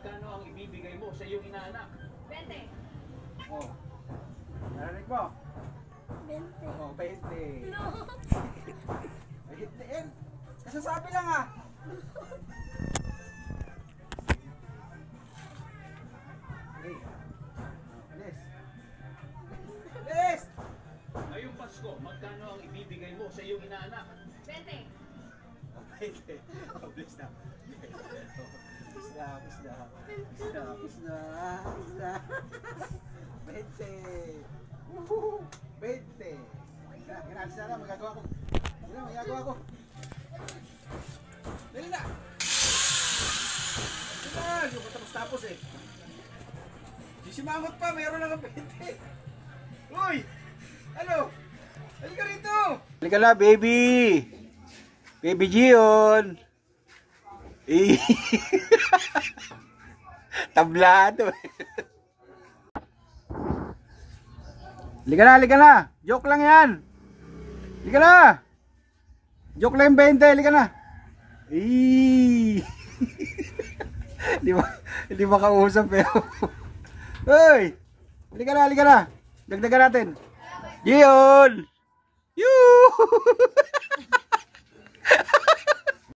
magkano ang ibibigay mo sa iyong inaanak? 20. Oh. Narinig mo? 20. Oh, 20. No. 20 eh. Kasasabi lang ah. Okay. Alis. Alis! Ngayong Pasko, magkano ang ibibigay mo sa iyong inaanak? 20. Oh, 20. Oh, please na. Please na, please na. Please na, please na. Please na. 20. Woohoo! 20. Kinalis na lang, magagawa ko. Dali na, magagawa ko. Dali na! Dali na! Hindi ko tapos eh. Sisimangot pa, mayroon lang ang 20. Uy! Ano? Halika rito! Halika na, baby! Baby Gion! Eh! Tablado! Halika na! Joke lang yan! Halika na! Joke lang yung 20, halika na! Eh! Hindi makausap pero... Hoy! Halika na! Dagdagan natin! Gion! Yoo!